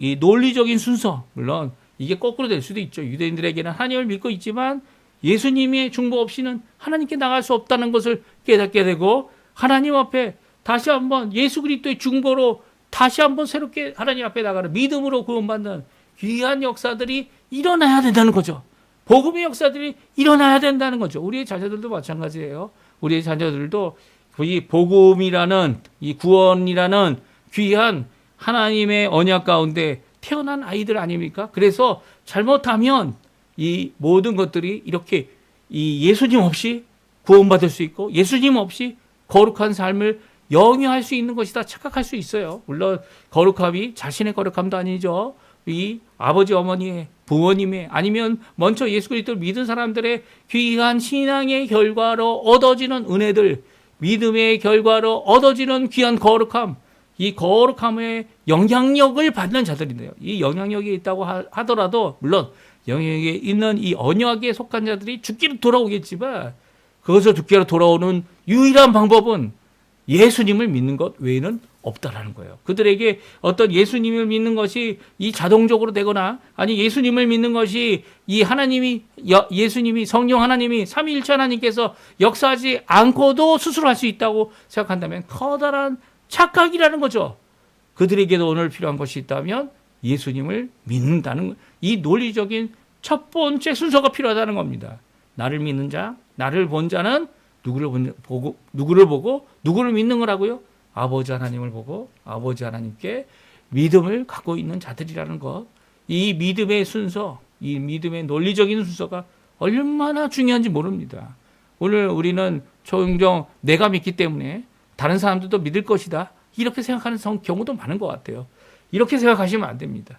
[SPEAKER 1] 이 논리적인 순서, 물론 이게 거꾸로 될 수도 있죠. 유대인들에게는 하나님을 믿고 있지만 예수님의 중보 없이는 하나님께 나갈 수 없다는 것을 깨닫게 되고 하나님 앞에 다시 한번 예수 그리스도의 중보로 다시 한번 새롭게 하나님 앞에 나가는 믿음으로 구원받는 귀한 역사들이 일어나야 된다는 거죠. 복음의 역사들이 일어나야 된다는 거죠. 우리의 자녀들도 마찬가지예요. 우리의 자녀들도 이 복음이라는 이 구원이라는 귀한 하나님의 언약 가운데 태어난 아이들 아닙니까? 그래서 잘못하면 이 모든 것들이 이렇게 이 예수님 없이 구원받을 수 있고 예수님 없이 거룩한 삶을 영위할 수 있는 것이다 착각할 수 있어요. 물론 거룩함이 자신의 거룩함도 아니죠. 이 아버지 어머니의 부모님의 아니면 먼저 예수 그리스도를 믿은 사람들의 귀한 신앙의 결과로 얻어지는 은혜들, 믿음의 결과로 얻어지는 귀한 거룩함, 이 거룩함의 영향력을 받는 자들인데요. 이 영향력이 있다고 하더라도 물론 영향력에 있는 이 언약에 속한 자들이 죽기로 돌아오겠지만 그것을 죽기로 돌아오는 유일한 방법은 예수님을 믿는 것 외에는 없다라는 거예요. 그들에게 어떤 예수님을 믿는 것이 이 자동적으로 되거나 아니 예수님을 믿는 것이 이 하나님이 예수님이 성령 하나님이 삼위일체 하나님께서 역사하지 않고도 스스로 할 수 있다고 생각한다면 커다란 착각이라는 거죠. 그들에게도 오늘 필요한 것이 있다면 예수님을 믿는다는 이 논리적인 첫 번째 순서가 필요하다는 겁니다. 나를 믿는 자, 나를 본 자는 누구를 보고 누구를 믿는 거라고요? 아버지 하나님을 보고 아버지 하나님께 믿음을 갖고 있는 자들이라는 것. 이 믿음의 순서, 이 믿음의 논리적인 순서가 얼마나 중요한지 모릅니다. 오늘 우리는 종종 내가 믿기 때문에 다른 사람들도 믿을 것이다. 이렇게 생각하는 경우도 많은 것 같아요. 이렇게 생각하시면 안 됩니다.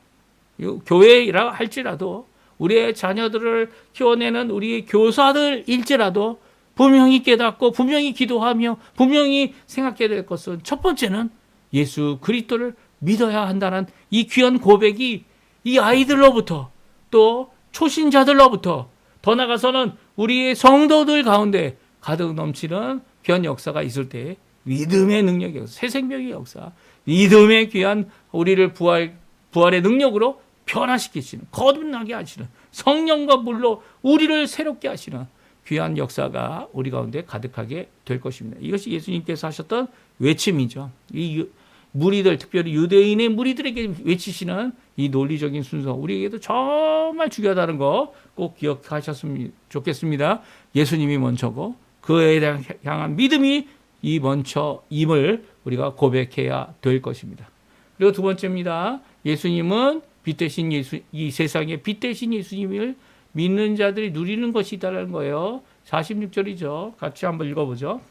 [SPEAKER 1] 교회라 할지라도 우리의 자녀들을 키워내는 우리 교사들일지라도 분명히 깨닫고 분명히 기도하며 분명히 생각해야 될 것은 첫 번째는 예수 그리스도를 믿어야 한다는 이 귀한 고백이 이 아이들로부터 또 초신자들로부터 더 나아가서는 우리의 성도들 가운데 가득 넘치는 귀한 역사가 있을 때 믿음의 능력의 역사, 새 생명의 역사, 믿음의 귀한 우리를 부활의 능력으로 변화시키시는, 거듭나게 하시는 성령과 물로 우리를 새롭게 하시는 귀한 역사가 우리 가운데 가득하게 될 것입니다. 이것이 예수님께서 하셨던 외침이죠. 이 무리들, 특별히 유대인의 무리들에게 외치시는 이 논리적인 순서, 우리에게도 정말 중요하다는 거 꼭 기억하셨으면 좋겠습니다. 예수님이 먼저고 그에 향한 믿음이 이 먼저임을 우리가 고백해야 될 것입니다. 그리고 두 번째입니다. 예수님은 빛 대신 이 세상의 빛 대신 예수님을 믿는 자들이 누리는 것이 있다는 거예요. 46절이죠. 같이 한번 읽어보죠.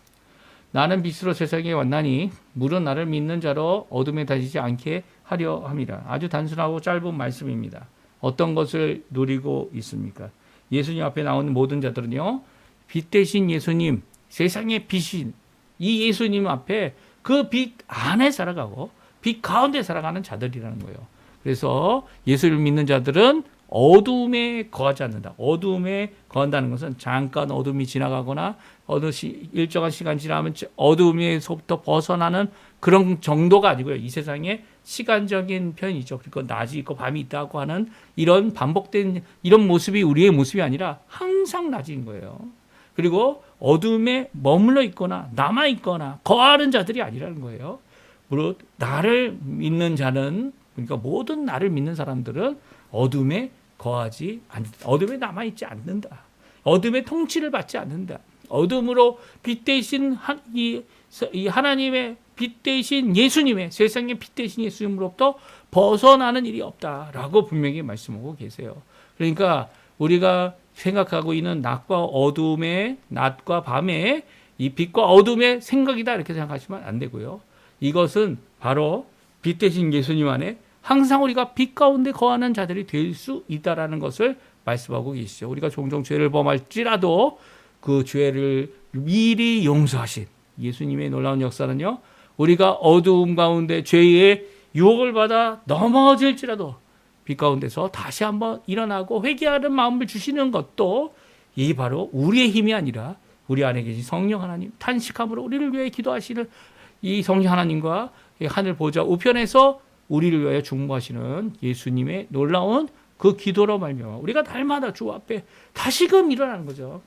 [SPEAKER 1] 나는 빛으로 세상에 왔나니 물은 나를 믿는 자로 어둠에 다니지 않게 하려 함이라. 아주 단순하고 짧은 말씀입니다. 어떤 것을 누리고 있습니까? 예수님 앞에 나오는 모든 자들은요, 빛 대신 예수님, 세상의 빛인 이 예수님 앞에 그 빛 안에 살아가고 빛 가운데 살아가는 자들이라는 거예요. 그래서 예수를 믿는 자들은 어둠에 거하지 않는다. 어둠에 거한다는 것은 잠깐 어둠이 지나가거나 일정한 시간 지나면 어둠에서부터 벗어나는 그런 정도가 아니고요. 이 세상에 시간적인 편이죠. 그리고 낮이 있고 밤이 있다고 하는 이런 반복된 이런 모습이 우리의 모습이 아니라 항상 낮인 거예요. 그리고 어둠에 머물러 있거나 남아 있거나 거하는 자들이 아니라는 거예요. 무릇 나를 믿는 자는, 그러니까 모든 나를 믿는 사람들은 어둠에 거하지 않는다. 어둠에 남아 있지 않는다. 어둠의 통치를 받지 않는다. 어둠으로 빛 대신 이 하나님의 빛 대신 예수님의, 세상의 빛 대신 예수님으로부터 벗어나는 일이 없다라고 분명히 말씀하고 계세요. 그러니까 우리가 생각하고 있는 낮과 밤의 이 빛과 어둠의 생각이다 이렇게 생각하시면 안 되고요. 이것은 바로 빛 대신 예수님 안에 항상 우리가 빛 가운데 거하는 자들이 될 수 있다라는 것을 말씀하고 계시죠. 우리가 종종 죄를 범할지라도 그 죄를 미리 용서하신 예수님의 놀라운 역사는요, 우리가 어두움 가운데 죄의 유혹을 받아 넘어질지라도 빛 가운데서 다시 한번 일어나고 회개하는 마음을 주시는 것도 이 바로 우리의 힘이 아니라 우리 안에 계신 성령 하나님, 탄식함으로 우리를 위해 기도하시는 이 성령 하나님과 하늘 보좌 우편에서 우리를 위하여 중보하시는 예수님의 놀라운 그 기도로 말미암아 우리가 날마다 주 앞에 다시금 일어나는 거죠.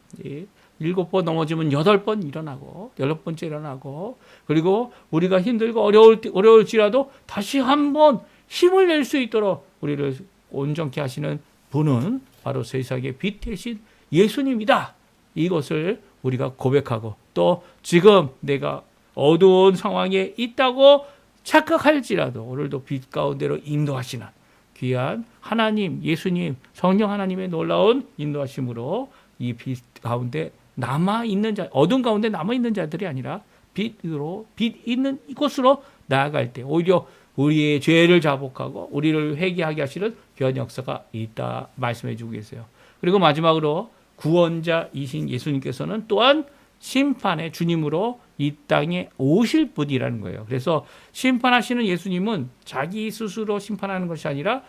[SPEAKER 1] 7번 넘어지면 8번 일어나고 8번째 일어나고, 그리고 우리가 힘들고 어려울지라도 다시 한번 힘을 낼 수 있도록 우리를 온전케 하시는 분은 바로 세상의 빛 대신 예수님이다. 이것을 우리가 고백하고, 또 지금 내가 어두운 상황에 있다고 착각할지라도 오늘도 빛 가운데로 인도하시는 귀한 하나님, 예수님, 성령 하나님의 놀라운 인도하심으로 이 빛 가운데 남아있는 자, 어둠 가운데 남아있는 자들이 아니라 빛 있는 이곳으로 나아갈 때 오히려 우리의 죄를 자복하고 우리를 회개하게 하시는 귀한 역사가 있다 말씀해 주고 계세요. 그리고 마지막으로 구원자이신 예수님께서는 또한 심판의 주님으로 이 땅에 오실 분이라는 거예요. 그래서 심판하시는 예수님은 자기 스스로 심판하는 것이 아니라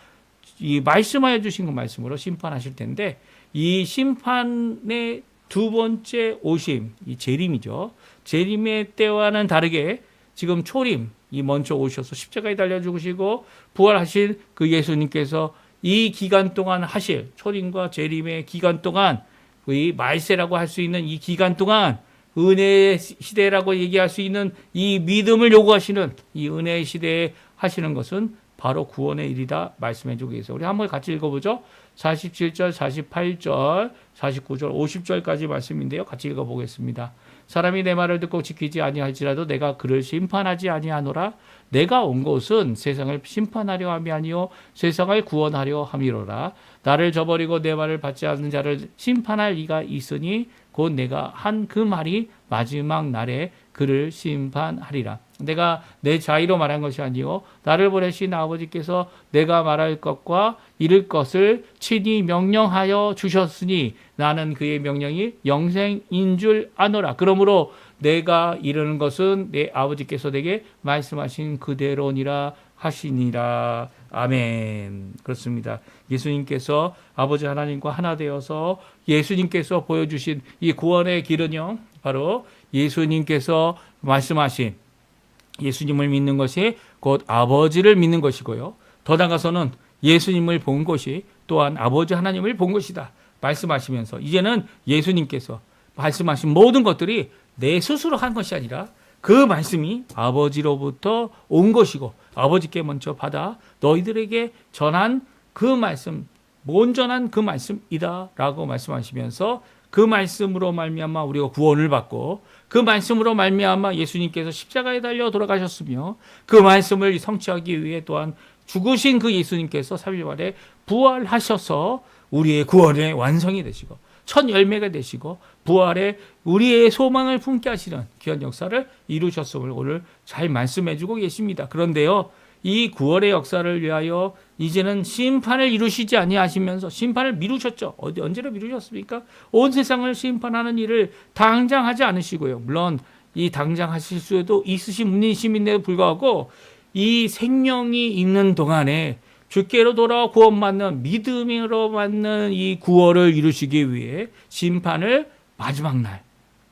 [SPEAKER 1] 이 말씀하여 주신 그 말씀으로 심판하실 텐데, 이 심판의 두 번째 오심, 이 재림이죠. 재림의 때와는 다르게 지금 초림, 이 먼저 오셔서 십자가에 달려 죽으시고 부활하신 그 예수님께서 이 기간 동안 하실 초림과 재림의 기간 동안, 이 말세라고 할 수 있는 이 기간 동안 은혜의 시대라고 얘기할 수 있는 이 믿음을 요구하시는 이 은혜의 시대에 하시는 것은 바로 구원의 일이다 말씀해 주고 계세요. 우리 한번 같이 읽어보죠. 47절, 48절, 49절, 50절까지 말씀인데요. 같이 읽어보겠습니다. 사람이 내 말을 듣고 지키지 아니할지라도 내가 그를 심판하지 아니하노라. 내가 온 것은 세상을 심판하려 함이 아니요 세상을 구원하려 함이로라. 나를 저버리고 내 말을 받지 않는 자를 심판할 이가 있으니 곧 내가 한 그 말이 마지막 날에 그를 심판하리라. 내가 내 자의로 말한 것이 아니요 나를 보내신 아버지께서 내가 말할 것과 이룰 것을 친히 명령하여 주셨으니 나는 그의 명령이 영생인 줄 아노라. 그러므로 내가 이르는 것은 내 아버지께서 내게 말씀하신 그대로니라 하시니라. 아멘. 그렇습니다. 예수님께서 아버지 하나님과 하나 되어서 예수님께서 보여주신 이 구원의 길은요, 바로 예수님께서 말씀하신 예수님을 믿는 것이 곧 아버지를 믿는 것이고요. 더 나아가서는 예수님을 본 것이 또한 아버지 하나님을 본 것이다 말씀하시면서 이제는 예수님께서 말씀하신 모든 것들이 내 스스로 한 것이 아니라 그 말씀이 아버지로부터 온 것이고 아버지께 먼저 받아 너희들에게 전한 그 말씀, 온전한 그 말씀이다 라고 말씀하시면서 그 말씀으로 말미암아 우리가 구원을 받고 그 말씀으로 말미암아 예수님께서 십자가에 달려 돌아가셨으며 그 말씀을 성취하기 위해 또한 죽으신 그 예수님께서 3일 만에 부활하셔서 우리의 구원의 완성이 되시고 첫 열매가 되시고 부활에 우리의 소망을 품게 하시는 귀한 역사를 이루셨음을 오늘 잘 말씀해 주고 계십니다. 그런데요, 이 구원의 역사를 위하여 이제는 심판을 이루시지 아니하시면서 심판을 미루셨죠. 언제로 미루셨습니까? 온 세상을 심판하는 일을 당장 하지 않으시고요. 물론 이 당장 하실 수도 있으신 분이심인데도 불구하고 이 생명이 있는 동안에 주께로 돌아와 구원받는 믿음으로 받는 이 구원을 이루시기 위해 심판을 마지막 날,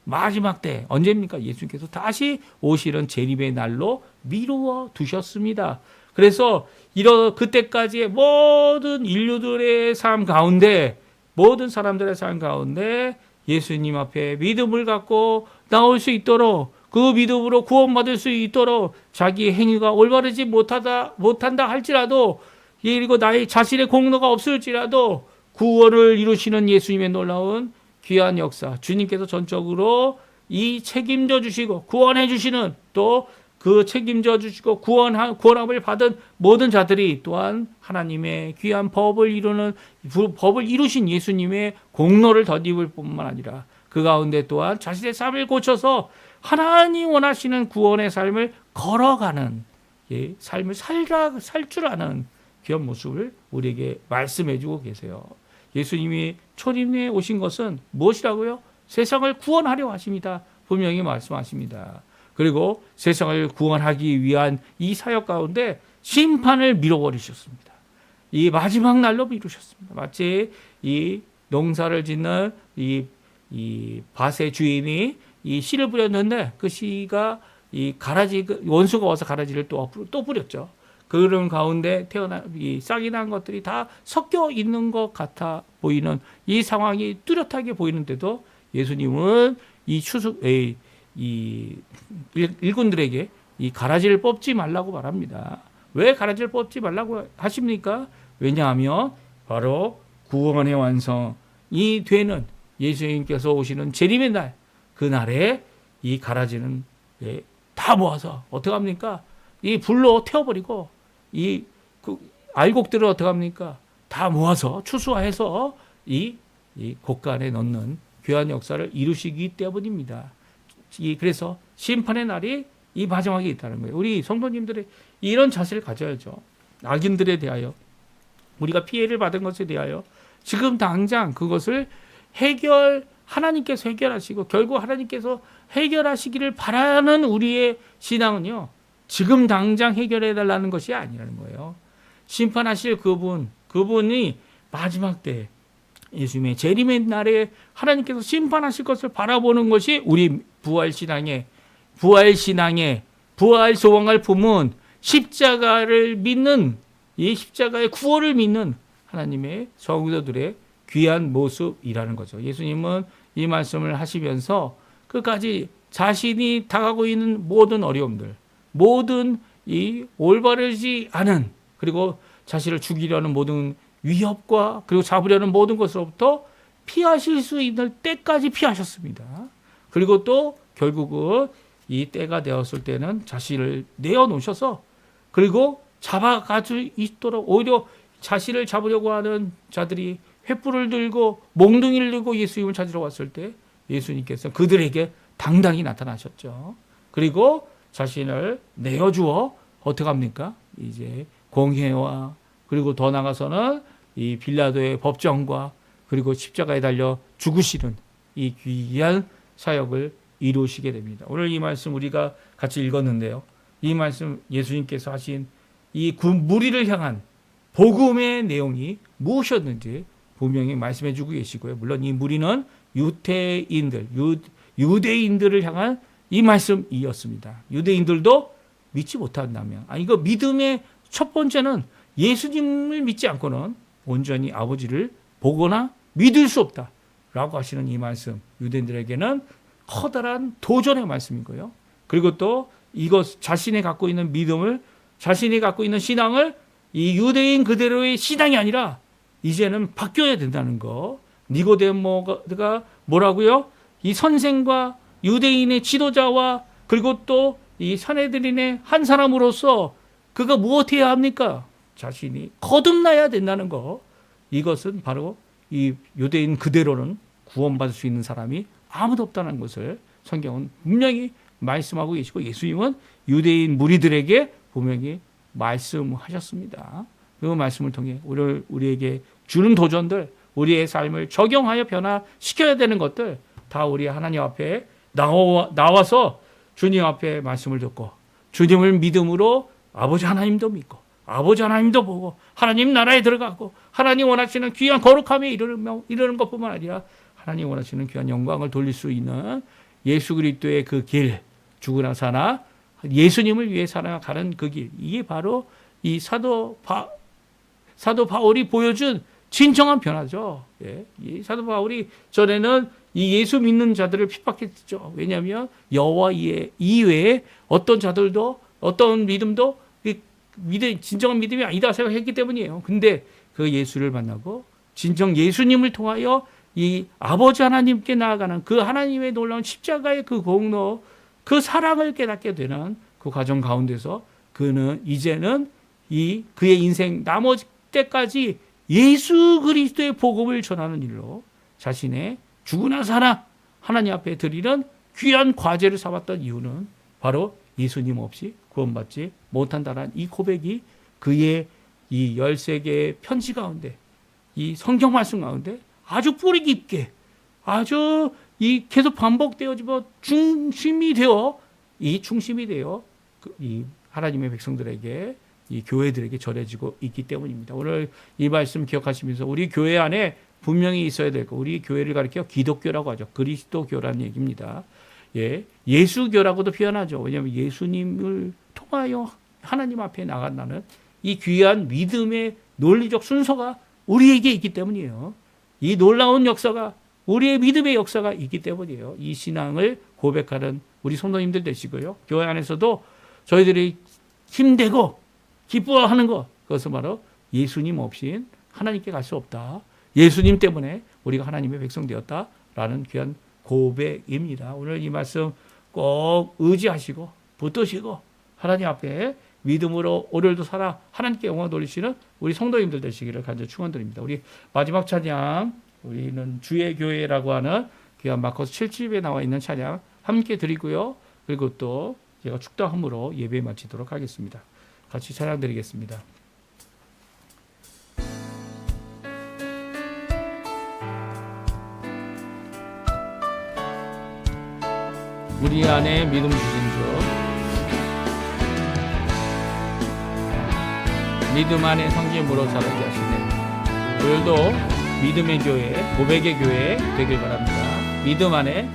[SPEAKER 1] 마지막 때 언제입니까? 예수님께서 다시 오시는 재림의 날로 미루어 두셨습니다. 그래서 그때까지의 모든 인류들의 삶 가운데 모든 사람들의 삶 가운데 예수님 앞에 믿음을 갖고 나올 수 있도록 그 믿음으로 구원받을 수 있도록 자기의 행위가 올바르지 못한다 할지라도 그리고 나의 자신의 공로가 없을지라도 구원을 이루시는 예수님의 놀라운 귀한 역사, 주님께서 전적으로 이 책임져 주시고 구원해 주시는 또 그 책임져 주시고 구원함을 받은 모든 자들이 또한 하나님의 귀한 법을 이루신 예수님의 공로를 덧입을 뿐만 아니라 그 가운데 또한 자신의 삶을 고쳐서 하나님 원하시는 구원의 삶을 걸어가는 삶을 살 줄 아는 귀한 모습을 우리에게 말씀해 주고 계세요. 예수님이 초림에 오신 것은 무엇이라고요? 세상을 구원하려 하십니다. 분명히 말씀하십니다. 그리고 세상을 구원하기 위한 이 사역 가운데 심판을 밀어버리셨습니다. 이 마지막 날로 미루셨습니다. 마치 이 농사를 짓는 이 밭의 주인이 이 씨를 뿌렸는데 그 씨가 원수가 와서 가라지를 또 뿌렸죠. 그런 가운데 이 싹이 난 것들이 다 섞여 있는 것 같아 보이는 이 상황이 뚜렷하게 보이는데도 예수님은 이 일꾼들에게 이 가라지를 뽑지 말라고 말합니다. 왜 가라지를 뽑지 말라고 하십니까? 왜냐하면 바로 구원의 완성이 되는 예수님께서 오시는 재림의 날, 그 날에 이 가라지는 다 모아서 어떻게 합니까? 이 불로 태워버리고 이 알곡들을 어떻게 합니까? 다 모아서 추수해서 이 곳간에 넣는 귀한 역사를 이루시기 때문입니다. 그래서 심판의 날이 이 마지막에 있다는 거예요. 우리 성도님들의 이런 자세를 가져야죠. 악인들에 대하여 우리가 피해를 받은 것에 대하여 지금 당장 그것을 하나님께서 해결하시고 결국 하나님께서 해결하시기를 바라는 우리의 신앙은요. 지금 당장 해결해 달라는 것이 아니라는 거예요. 심판하실 그분이 마지막 때 예수님의 재림의 날에 하나님께서 심판하실 것을 바라보는 것이 우리 부활신앙의 부활 소망을 품은 십자가를 믿는 이 십자가의 구원을 믿는 하나님의 성도들의 귀한 모습이라는 거죠. 예수님은 이 말씀을 하시면서 끝까지 자신이 당하고 있는 모든 어려움들, 모든 이 올바르지 않은 그리고 자신을 죽이려는 모든 위협과 그리고 잡으려는 모든 것으로부터 피하실 수 있는 때까지 피하셨습니다. 그리고 또 결국은 이 때가 되었을 때는 자신을 내어놓으셔서 그리고 잡아가지고 있도록 오히려 자신을 잡으려고 하는 자들이 횃불을 들고 몽둥이를 들고 예수님을 찾으러 왔을 때 예수님께서 그들에게 당당히 나타나셨죠. 그리고 자신을 내어주어 어떻게 합니까? 이제 공회와 그리고 더 나아가서는 이 빌라도의 법정과 그리고 십자가에 달려 죽으시는 이 귀한 사역을 이루시게 됩니다. 오늘 이 말씀 우리가 같이 읽었는데요. 이 말씀 예수님께서 하신 이 무리를 향한 복음의 내용이 무엇이었는지 분명히 말씀해 주고 계시고요. 물론 이 무리는 유대인들을 향한 이 말씀이었습니다. 유대인들도 믿지 못한다면, 이거 믿음의 첫 번째는 예수님을 믿지 않고는 온전히 아버지를 보거나 믿을 수 없다라고 하시는 이 말씀, 유대인들에게는 커다란 도전의 말씀이고요. 그리고 또 이것 자신이 갖고 있는 믿음을, 자신이 갖고 있는 신앙을 이 유대인 그대로의 신앙이 아니라 이제는 바뀌어야 된다는 거. 니고데모가 뭐라고요? 이 선생과 유대인의 지도자와 그리고 또 이 산헤드린의 한 사람으로서 그가 무엇해야 합니까? 자신이 거듭나야 된다는 거. 이것은 바로 이 유대인 그대로는 구원받을 수 있는 사람이 아무도 없다는 것을 성경은 분명히 말씀하고 계시고 예수님은 유대인 무리들에게 분명히 말씀하셨습니다. 그 말씀을 통해 우리에게 주는 도전들, 우리의 삶을 적용하여 변화시켜야 되는 것들 다 우리 하나님 앞에 나와서 주님 앞에 말씀을 듣고 주님을 믿음으로 아버지 하나님도 믿고 아버지 하나님도 보고 하나님 나라에 들어가고 하나님 원하시는 귀한 거룩함에 이르는 것뿐만 아니라 하나님 원하시는 귀한 영광을 돌릴 수 있는 예수 그리스도의 그 길, 죽으나 사나 예수님을 위해 살아가는 그 길, 이게 바로 이 사도 바울이 보여준 진정한 변화죠. 예. 이 사도 바울이 전에는 이 예수 믿는 자들을 핍박했죠. 왜냐하면 여호와 이외에 어떤 자들도 어떤 믿음도 진정한 믿음이 아니다 생각했기 때문이에요. 근데 그 예수를 만나고 진정 예수님을 통하여 이 아버지 하나님께 나아가는 그 하나님의 놀라운 십자가의 그 공로, 그 사랑을 깨닫게 되는 그 과정 가운데서 그는 이제는 그의 인생 나머지 때까지 예수 그리스도의 복음을 전하는 일로 자신의 죽으나 살아 하나님 앞에 드리는 귀한 과제를 삼았던 이유는 바로 예수님 없이 구원받지 못한다는 이 고백이 그의 이 13개의 편지 가운데 이 성경 말씀 가운데 아주 뿌리 깊게 아주 계속 반복되어지고 중심이 되어 이 하나님의 백성들에게 이 교회들에게 전해지고 있기 때문입니다. 오늘 이 말씀 기억하시면서 우리 교회 안에 분명히 있어야 될 거, 우리 교회를 가리켜 기독교라고 하죠. 그리스도교라는 얘기입니다. 예수교라고도 표현하죠. 왜냐하면 예수님을 통하여 하나님 앞에 나간다는 이 귀한 믿음의 논리적 순서가 우리에게 있기 때문이에요. 이 놀라운 역사가 우리의 믿음의 역사가 있기 때문이에요. 이 신앙을 고백하는 우리 성도님들 되시고요. 교회 안에서도 저희들이 힘내고 기뻐하는 것, 그것은 바로 예수님 없인 하나님께 갈 수 없다. 예수님 때문에 우리가 하나님의 백성 되었다라는 귀한 고백입니다. 오늘 이 말씀 꼭 의지하시고 붙드시고 하나님 앞에 믿음으로 오늘도 살아 하나님께 영광 돌리시는 우리 성도님들 되시기를 간절히 축원드립니다. 우리 마지막 찬양, 우리는 주의 교회라고 하는 귀한 마커스 7집에 나와 있는 찬양 함께 드리고요. 그리고 또 제가 축도함으로 예배 마치도록 하겠습니다. 같이 찬양 드리겠습니다. 우리 안에 믿음 주신 주, 믿음 안에 성김으로 살게 하시네. 오늘도 믿음의 교회, 고백의 교회 되길 바랍니다. 믿음 안에,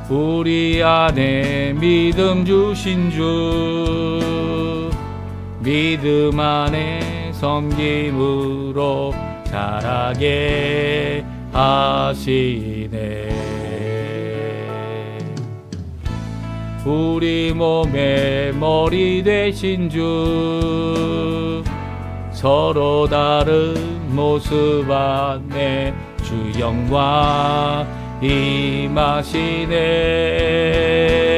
[SPEAKER 1] 우리 안에 믿음 주신 주, 믿음 안에 섬김으로 자라게 하시네. 우리 몸의 머리 되신 주, 서로 다른 모습 안에 주 영광 임하시네.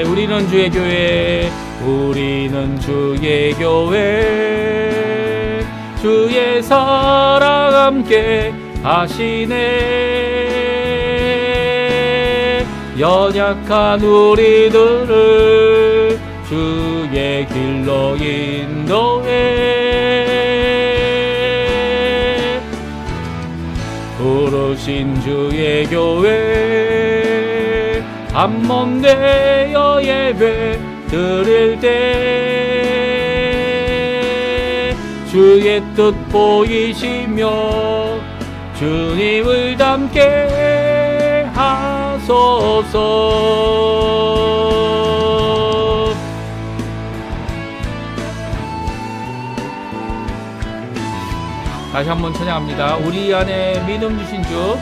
[SPEAKER 1] 우리는 주의 교회, 우리는 주의 교회, 주의 사랑 함께 하시네. 연약한 우리들을 주의 길로 인도해. 부르신 주의 교회 한몸 되어 예배 드릴 때 주의 뜻 보이시며 주님을 닮게 하소서. 다시 한번 찬양합니다. 우리 안에 믿음 주신 주,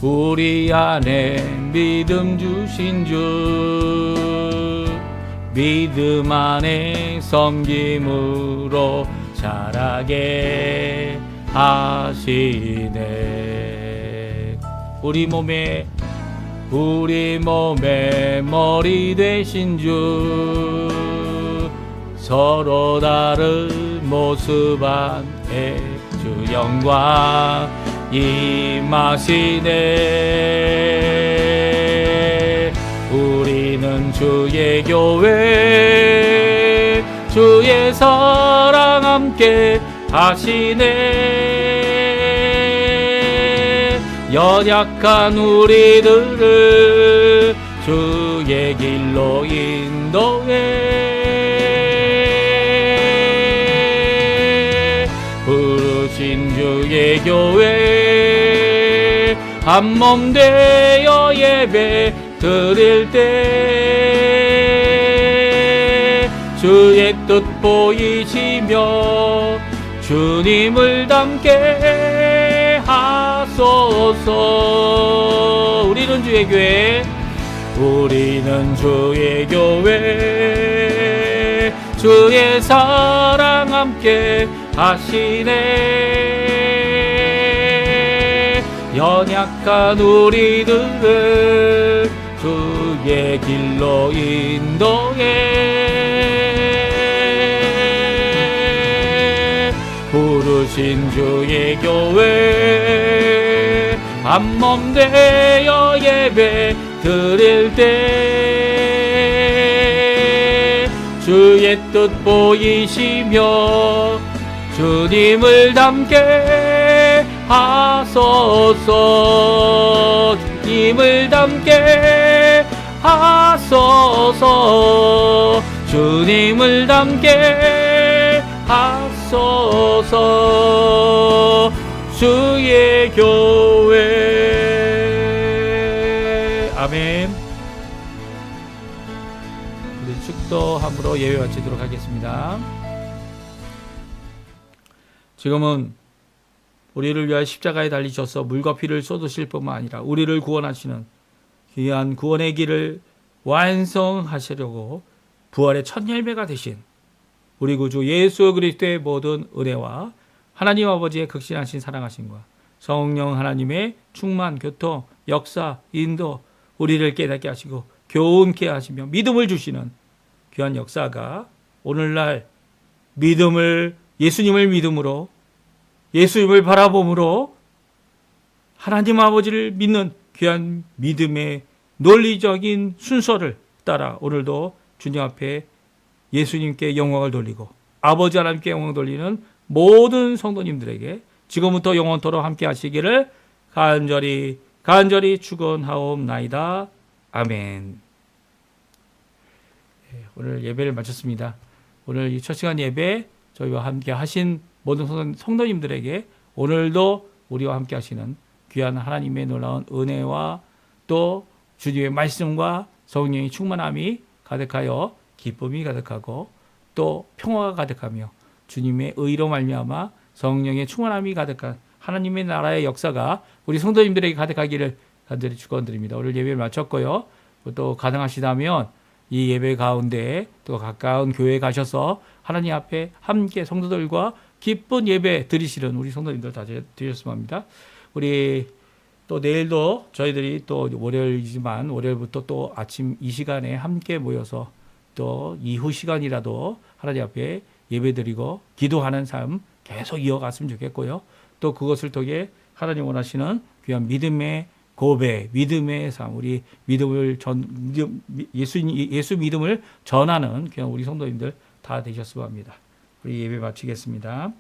[SPEAKER 1] 우리 안에 믿음 주신 주, 믿음 안에 섬김으로 자라게 하시네. 우리 몸에 머리 되신 주, 서로 다른 모습 안에 주 영광 임하시네. 우리는 주의 교회, 주의 사랑 함께 하시네. 연약한 우리들을 주의 길로 인도해. 부르신 주의 교회 한몸 되어 예배 드릴 때 주의 뜻 보이시며 주님을 닮게 하소서. 우리는 주의 교회, 우리는 주의 교회, 주의 사랑 함께 하시네. 연약한 우리들을 주의 길로 인도해. 부르신 주의 교회 한몸 되어 예배 드릴 때 주의 뜻 보이시며 주님을 닮게 하소서. 주님을 닮게 하소서. 주님을 닮게 하소서. 주의 교회. 아멘. 우리 축도함으로 예배 마치도록 하겠습니다. 지금은 우리를 위하여 십자가에 달리셔서 물과 피를 쏟으실 뿐만 아니라 우리를 구원하시는 귀한 구원의 길을 완성하시려고 부활의 첫 열매가 되신 우리 구주 예수 그리스도의 모든 은혜와 하나님 아버지의 극진하신 사랑하심과 성령 하나님의 충만, 교통, 역사, 인도, 우리를 깨닫게 하시고 교훈케 하시며 믿음을 주시는 귀한 역사가 오늘날 예수님을 믿음으로, 예수님을 바라봄으로 하나님 아버지를 믿는 귀한 믿음의 논리적인 순서를 따라 오늘도 주님 앞에 예수님께 영광을 돌리고 아버지 하나님께 영광을 돌리는 모든 성도님들에게 지금부터 영원토록 함께 하시기를 간절히 축원하옵나이다. 아멘. 오늘 예배를 마쳤습니다. 오늘 이 첫 시간 예배 저희와 함께 하신 모든 성도님들에게 오늘도 우리와 함께 하시는 귀한 하나님의 놀라운 은혜와 또 주님의 말씀과 성령의 충만함이 가득하여 기쁨이 가득하고 또 평화가 가득하며 주님의 의로 말미암아 성령의 충만함이 가득한 하나님의 나라의 역사가 우리 성도님들에게 가득하기를 간절히 축원드립니다. 오늘 예배를 마쳤고요. 또 가능하시다면 이 예배 가운데 또 가까운 교회에 가셔서 하나님 앞에 함께 성도들과 기쁜 예배 드리시는 우리 성도님들 다 되셨으면 합니다. 우리 또 내일도 저희들이 또 월요일이지만 월요일부터 또 아침 이 시간에 함께 모여서 또 이후 시간이라도 하나님 앞에 예배드리고 기도하는 삶 계속 이어갔으면 좋겠고요. 또 그것을 통해 하나님 원하시는 귀한 믿음의 고백, 믿음의 삶, 우리 예수 믿음을 전하는 그냥 우리 성도님들 다 되셨으면 합니다. 우리 예배 마치겠습니다.